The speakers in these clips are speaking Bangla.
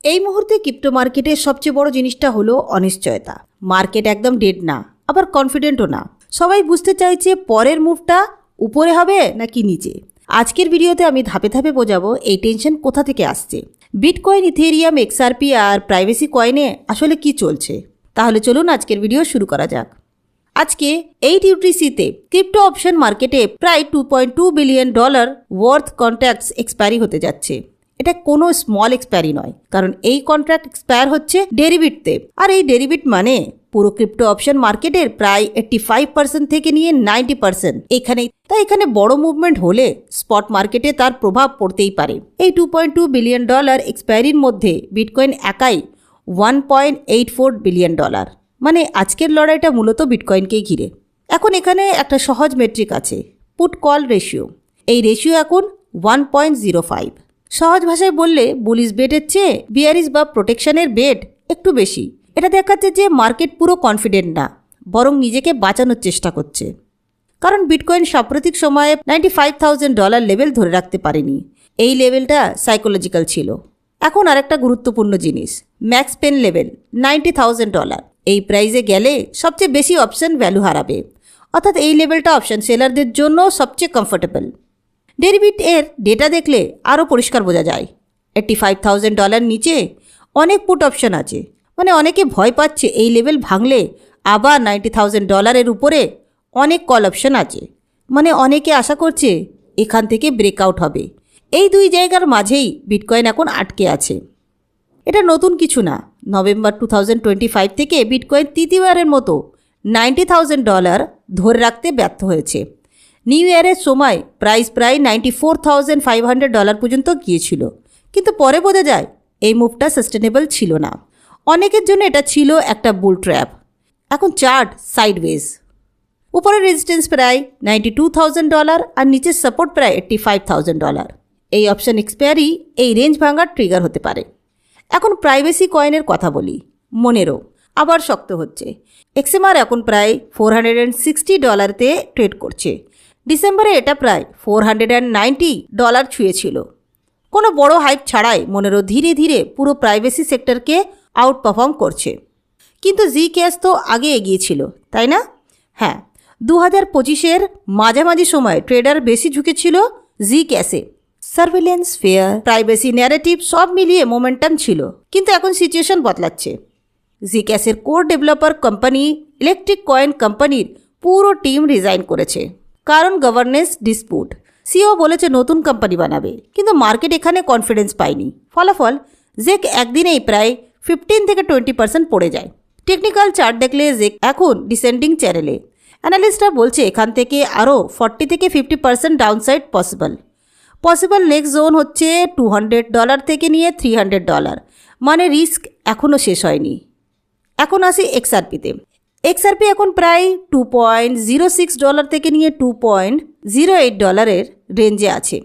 এই মুহূর্তে ক্রিপ্টো মার্কেটের সবচেয়ে বড় জিনিসটা হলো অনিশ্চয়তা। মার্কেট একদম ডেড না, আবার কনফিডেন্টও না। সবাই বুঝতে চাইছে পরের মুভটা উপরে হবে নাকি নিচে। আজকের ভিডিওতে আমি ধাপে ধাপে বোঝাবো এই টেনশন কোথা থেকে আসছে, বিটকয়েন, ইথেরিয়াম, এক্সআরপি আর প্রাইভেসি কয়েনে আসলে কি চলছে। তাহলে চলুন আজকের ভিডিও শুরু করা যাক। আজকে 8 UTCতে ক্রিপ্টো অপশন মার্কেটে প্রায় $2.2 বিলিয়ন ওয়ার্থ কন্ট্রাক্টস এক্সপায়ারি হতে যাচ্ছে। এটা কোনো স্মল এক্সপায়ারি নয়, কারণ এই কন্ট্রাক্ট এক্সপায়ার হচ্ছে ডেরিভেটিভে। আর এই ডেরিভেটিভ মানে পুরো ক্রিপ্টো অপশন মার্কেটের প্রায় 85% থেকে নিয়ে 90% এখানেই। তাই এখানে বড় মুভমেন্ট হলে স্পট মার্কেটে তার প্রভাব পড়তেই পারে। এই $2.2 বিলিয়ন এক্সপায়ারির মধ্যে বিটকয়েন একাই $1.84 বিলিয়ন। মানে আজকের লড়াইটা মূলত বিটকয়েনকেই ঘিরে। এখন এখানে একটা সহজ মেট্রিক আছে, পুট কল রেশিও। এই রেশিও এখন 1.05। সহজ ভাষায় বললে বুলিশ বেটের চেয়ে বিয়ারিশ বা প্রোটেকশনের বেট একটু বেশি। এটা দেখাচ্ছে যে মার্কেট পুরো কনফিডেন্ট না, বরং নিজেকে বাঁচানোর চেষ্টা করছে। কারণ বিটকয়েন সাম্প্রতিক সময়ে $95,000 লেভেল ধরে রাখতে পারেনি। এই লেভেলটা সাইকোলজিক্যাল ছিল। এখন আরেকটা গুরুত্বপূর্ণ জিনিস, ম্যাক্স পেন লেভেল $90,000। এই প্রাইজে গেলে সবচেয়ে বেশি অপশন ভ্যালু হারাবে, অর্থাৎ এই লেভেলটা অপশন সেলারদের জন্য সবচেয়ে কমফোর্টেবল। ডেরিভেটিভ এর ডেটা দেখলে আরও পরিষ্কার বোঝা যায়। $85,000 নিচে অনেক পুট অপশন আছে। মানে অনেকে ভয় পাচ্ছে এই লেভেল ভাঙলে আবার $90,000 উপরে অনেক কল অপশন আছে। মানে অনেকে আশা করছে এখান থেকে ব্রেকআউট হবে। এই দুই জায়গার মাঝেই বিটকয়েন এখন আটকে আছে। এটা নতুন কিছু না। নভেম্বর 2025 থেকে বিটকয়েন তৃতীয়বারের মতো $90,000 ধরে রাখতে ব্যর্থ হয়েছে। নিউ ইয়ারের সময় প্রাইস প্রায় $94,500 পর্যন্ত গিয়েছিল, কিন্তু পরে বোঝা যায় এই মুভটা সাস্টেনেবল ছিল না। অনেকের জন্য এটা ছিল একটা বুল ট্র্যাপ। এখন চার্ট সাইডওয়েজ, উপরে রেজিস্ট্যান্স প্রায় $92,000 আর নিচের সাপোর্ট প্রায় $85,000। এই অপশন এক্সপায়ারি এই রেঞ্জ ভাঙার ট্রিগার হতে পারে। এখন প্রাইভেসি কয়েনের কথা বলি। মনেরও আবার শক্ত হচ্ছে। এক্সএমআর এখন প্রায় $460তে ট্রেড করছে। ডিসেম্বরে এটা প্রায় $490 ছুঁয়েছিল। কোনো বড় হাইপ ছাড়াই মনেরও ধীরে ধীরে পুরো প্রাইভেসি সেক্টরকে আউট পারফর্ম করছে। কিন্তু জি ক্যাশ তো আগে এগিয়েছিল, তাই না? হ্যাঁ, 2025-এর মাঝামাঝি সময় ট্রেডার বেশি ঝুঁকেছিল জি ক্যাশে। সার্ভেলেন্স, ফেয়ার, প্রাইভেসি ন্যারেটিভ সব মিলিয়ে মোমেন্টাম ছিল। কিন্তু এখন সিচুয়েশন বদলাচ্ছে। জি ক্যাশের core developer company electric coin কোম্পানির পুরো টিম রিজাইন করেছে, কারণ গভর্নেন্স ডিসপুট। সিও বলেছে নতুন কোম্পানি বানাবে, কিন্তু মার্কেট এখানে কনফিডেন্স পায়নি। ফলাফল জেক একদিনেই প্রায় 15 থেকে 20% পড়ে যায়। টেকনিক্যাল চার্ট দেখলে জেক এখন ডিসেন্ডিং চ্যানেলে। অ্যানালিস্টরা বলছে এখান থেকে আরও 40 থেকে 50% ডাউনসাইড পসিবল নেক্সট জোন হচ্ছে $200 থেকে নিয়ে $300। মানে রিস্ক এখনও শেষ হয়নি। এখন আসি এক্সআরপিতে। এক্সআরপি এখন প্রায় $2.06 থেকে নিয়ে $2.08 রেঞ্জে আছে।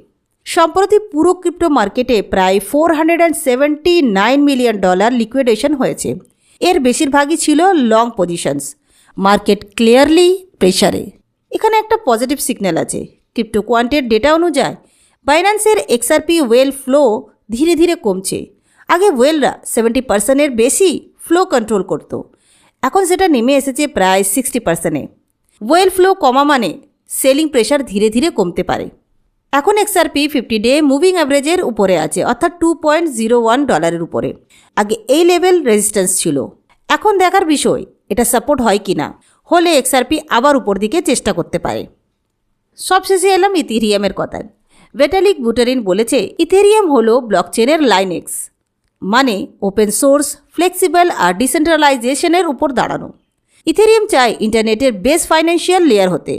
সম্প্রতি পুরো ক্রিপ্টো মার্কেটে প্রায় $479 মিলিয়ন লিকুইডেশন হয়েছে। এর বেশিরভাগই ছিল লং পজিশনস। মার্কেট ক্লিয়ারলি প্রেশারে। এখানে একটা পজিটিভ সিগন্যাল আছে। ক্রিপ্টো কোয়ান্টের ডেটা অনুযায়ী বাইন্যান্সের এক্সআরপি ওয়েল ফ্লো ধীরে ধীরে কমছে। আগে ওয়েলরা 70%-এর বেশি ফ্লো কন্ট্রোল করত, এখন সেটা নেমে এসেছে প্রায় 60%-এ। ওয়েল ফ্লো কমা মানে সেলিং প্রেশার ধীরে ধীরে কমতে পারে। এখন এক্সআরপি 50-ডে মুভিং অ্যাভারেজের উপরে আছে, অর্থাৎ $2.01 উপরে। আগে এই লেভেল রেজিস্ট্যান্স ছিল। এখন দেখার বিষয় এটা সাপোর্ট হয় কি না। হলে এক্সআরপি আবার উপর দিকে চেষ্টা করতে পারে। সবশেষে এলাম ইথেরিয়ামের কথায়। ভিটালিক বুটেরিন বলেছে ইথেরিয়াম হলো ব্লকচেনের লাইনেক্স, মানে ওপেন সোর্স, ফ্লেক্সিবল আর ডিসেন্ট্রালাইজেশনের উপর দাঁড়ানো। ইথেরিয়াম চায় ইন্টারনেটের বেস ফাইন্যান্সিয়াল লেয়ার হতে।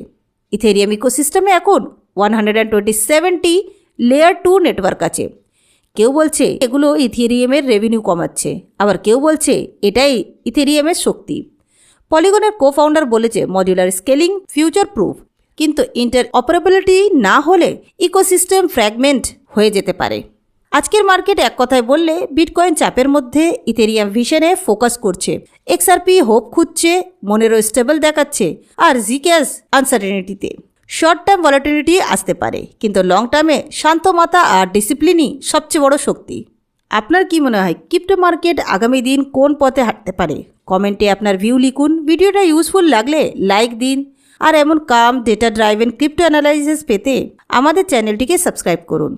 ইথেরিয়াম ইকোসিস্টেমে এখন 127টি লেয়ার 2 নেটওয়ার্ক আছে। কেউ বলছে এগুলো ইথেরিয়ামের রেভিনিউ কমাচ্ছে, আবার কেউ বলছে এটাই ইথেরিয়ামের শক্তি। পলিগনের কো ফাউন্ডার বলেছে মডিউলার স্কেলিং ফিউচার প্রুফ, কিন্তু ইন্টারঅপারেবিলিটি না হলে ইকোসিস্টেম ফ্র্যাগমেন্ট হয়ে যেতে পারে। আজকের মার্কেট এক কথায় বললে বিটকয়েন চাপের মধ্যে, ইথেরিয়াম ভিশনে ফোকাস করছে, এক্সআরপি হোপ খুঁজছে, মনেরও স্টেবল দেখাচ্ছে, আর জি ক্যাশ আনসার্টেনিটিতে। শর্ট টার্ম ভলাটিলিটি আসতে পারে, কিন্তু লং টার্মে শান্ত মাথা আর ডিসিপ্লিনই সবচেয়ে বড় শক্তি। আপনার কি মনে হয় ক্রিপ্টো মার্কেট আগামী দিন কোন পথে হাঁটতে পারে? কমেন্টে আপনার ভিউ লিখুন। ভিডিওটা ইউজফুল লাগলে লাইক দিন। আর এমন কাম ডেটা ড্রাইভেন ক্রিপ্টো অ্যানালাইসিস পেতে আমাদের চ্যানেলটিকে সাবস্ক্রাইব করুন।